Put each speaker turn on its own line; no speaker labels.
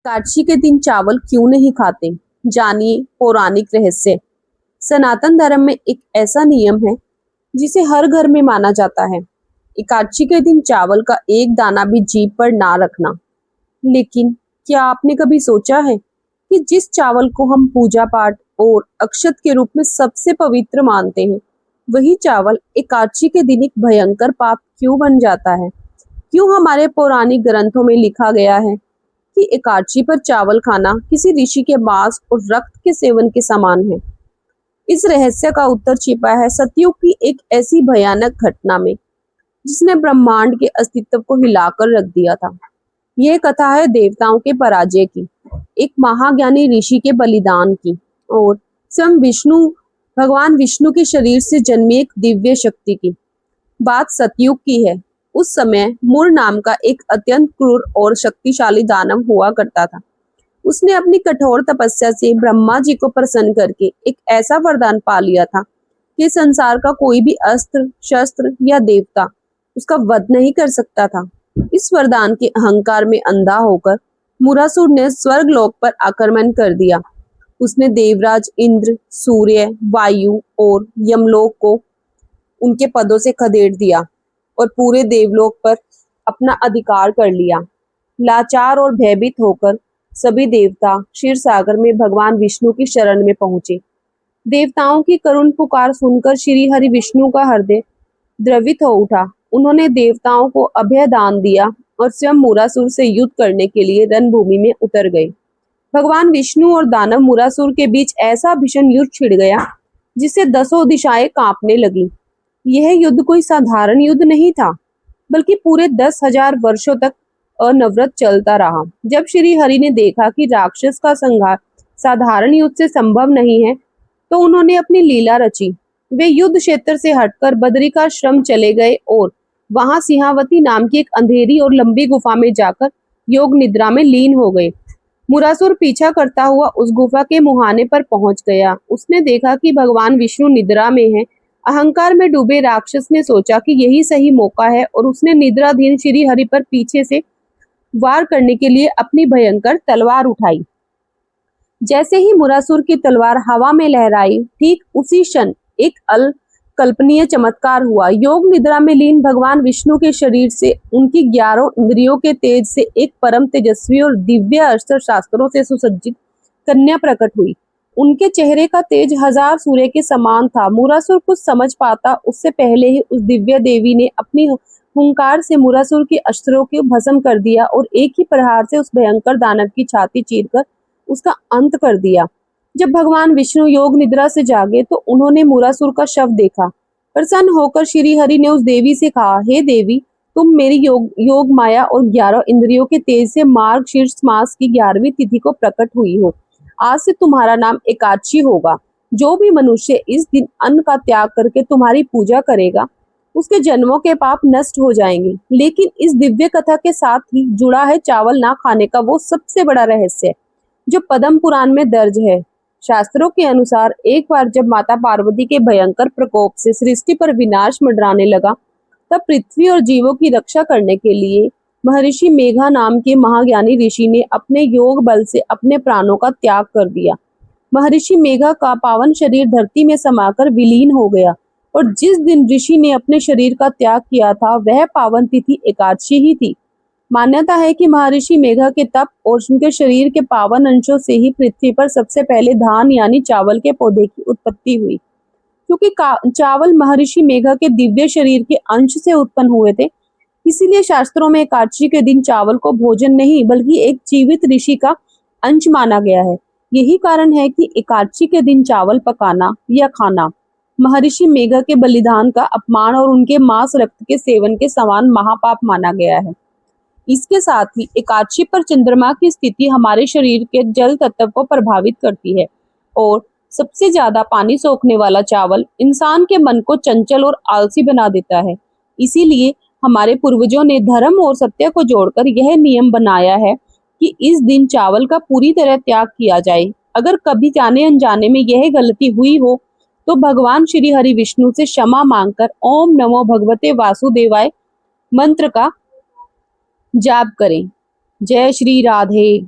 एकादशी के दिन चावल क्यों नहीं खाते? जानिए पौराणिक रहस्य। सनातन धर्म में एक ऐसा नियम है जिसे हर घर में माना जाता है। एकादशी के दिन चावल का एक दाना भी जीभ पर ना रखना। लेकिन क्या आपने कभी सोचा है कि जिस चावल को हम पूजा पाठ और अक्षत के रूप में सबसे पवित्र मानते हैं, वही चावल एकादशी के दिन एक भयंकर पाप क्यों बन जाता है? क्यों हमारे पौराणिक ग्रंथों में लिखा गया है कि एकादशी पर चावल खाना किसी ऋषि के मांस और रक्त के सेवन के समान है? इस रहस्य का उत्तर छिपा है सतयुग की एक ऐसी भयानक घटना में जिसने ब्रह्मांड के अस्तित्व को हिलाकर रख दिया था। यह कथा है देवताओं के पराजय की, एक महाज्ञानी ऋषि के बलिदान की और स्वयं भगवान विष्णु के शरीर से जन्मी एक दिव्य शक्ति की। बात सतयुग की है। उस समय मुर नाम का एक अत्यंत क्रूर और शक्तिशाली दानव हुआ करता था। उसने अपनी कठोर तपस्या से ब्रह्मा जी को प्रसन्न करके एक ऐसा वरदान पा लिया था कि संसार का कोई भी अस्त्र, शस्त्र या देवता उसका वध नहीं कर सकता था। इस वरदान के अहंकार में अंधा होकर मुरासुर ने स्वर्ग लोक पर आक्रमण कर दिया। उसने देवराज इंद्र, सूर्य, वायु और यमलोक को उनके पदों से खदेड़ दिया और पूरे देवलोक पर अपना अधिकार कर लिया। लाचार और भयभीत होकर सभी देवता क्षीर सागर में भगवान विष्णु की शरण में पहुंचे। देवताओं की करुण पुकार सुनकर श्री हरि विष्णु का हृदय द्रवित हो उठा। उन्होंने देवताओं को अभय दान दिया और स्वयं मुरासुर से युद्ध करने के लिए रणभूमि में उतर गए। भगवान विष्णु और दानव मुरासुर के बीच ऐसा भीषण युद्ध छिड़ गया जिससे दसों दिशाएं कांपने लगी। यह युद्ध कोई साधारण युद्ध नहीं था, बल्कि पूरे 10,000 वर्षों तक अनवरत चलता रहा। जब श्री हरि ने देखा कि राक्षस का संहार साधारण युद्ध से संभव नहीं है, तो उन्होंने अपनी लीला रची। वे युद्ध क्षेत्र से हटकर बदरिकाश्रम चले गए और वहां सिंहावती नाम की एक अंधेरी और लंबी गुफा में जाकर योग निद्रा में लीन हो गए। मुरासुर पीछा करता हुआ उस गुफा के मुहाने पर पहुंच गया। उसने देखा कि भगवान विष्णु निद्रा में है। अहंकार में डूबे राक्षस ने सोचा कि यही सही मौका है और उसने निद्राधीन श्री हरि पर पीछे से वार करने के लिए अपनी भयंकर तलवार उठाई। जैसे ही मुरासुर की तलवार हवा में लहराई, ठीक उसी क्षण एक अकल्पनीय चमत्कार हुआ। योग निद्रा में लीन भगवान विष्णु के शरीर से उनकी 11 इंद्रियों के तेज से एक परम तेजस्वी और दिव्य अस्त्र शास्त्रों से सुसज्जित कन्या प्रकट हुई। उनके चेहरे का तेज 1000 सूर्य के समान था। मुरासुर कुछ समझ पाता उससे पहले ही उस दिव्य देवी ने अपनी हुंकार से मुरासुर के अस्त्रों को भस्म कर दिया और एक ही प्रहार से उस भयंकर दानव की छाती चीरकर उसका अंत कर दिया। जब भगवान विष्णु योग निद्रा से जागे तो उन्होंने मुरासुर का शव देखा। प्रसन्न होकर श्री हरि ने उस देवी से कहा, हे देवी, तुम मेरी योग माया और 11 इंद्रियों के तेज से मार्गशीर्ष मास की 11वीं तिथि को प्रकट हुई हो। आज से तुम्हारा नाम एकादशी होगा। जो भी मनुष्य इस दिन अन्न का त्याग करके तुम्हारी पूजा करेगा, उसके जन्मों के पाप नष्ट हो जाएंगे। लेकिन इस दिव्य कथा के साथ ही जुड़ा है चावल ना खाने का वो सबसे बड़ा रहस्य जो पद्म पुराण में दर्ज है। शास्त्रों के अनुसार एक बार जब माता पार्वती के भयंकर प्रकोप से सृष्टि पर विनाश मंडराने लगा, तब पृथ्वी और जीवों की रक्षा करने के लिए महर्षि मेघा नाम के महाज्ञानी ऋषि ने अपने योग बल से अपने प्राणों का त्याग कर दिया। महर्षि मेघा का पावन शरीर धरती में समाकर विलीन हो गया और जिस दिन ऋषि ने अपने शरीर का त्याग किया था वह पावन तिथि एकादशी ही थी। मान्यता है कि महर्षि मेघा के तप और उनके शरीर के पावन अंशों से ही पृथ्वी पर सबसे पहले धान यानी चावल के पौधे की उत्पत्ति हुई। क्योंकि चावल महर्षि मेघा के दिव्य शरीर के अंश से उत्पन्न हुए थे, इसीलिए शास्त्रों में एकादशी के दिन चावल को भोजन नहीं बल्कि एक जीवित ऋषि का अंश माना गया है। यही कारण है कि एकादशी के दिन चावल पकाना या खाना महर्षि मेघा के बलिदान का अपमान और उनके मांस रक्त के सेवन के समान महापाप माना गया है। इसके साथ ही एकादशी पर चंद्रमा की स्थिति हमारे शरीर के जल तत्व को प्रभावित करती है और सबसे ज्यादा पानी सोखने वाला चावल इंसान के मन को चंचल और आलसी बना देता है। इसीलिए हमारे पूर्वजों ने धर्म और सत्य को जोड़कर यह नियम बनाया है कि इस दिन चावल का पूरी तरह त्याग किया जाए। अगर कभी जाने अनजाने में यह गलती हुई हो तो भगवान श्री हरि विष्णु से क्षमा मांगकर ओम नमो भगवते वासुदेवाय मंत्र का जाप करें। जय श्री राधे।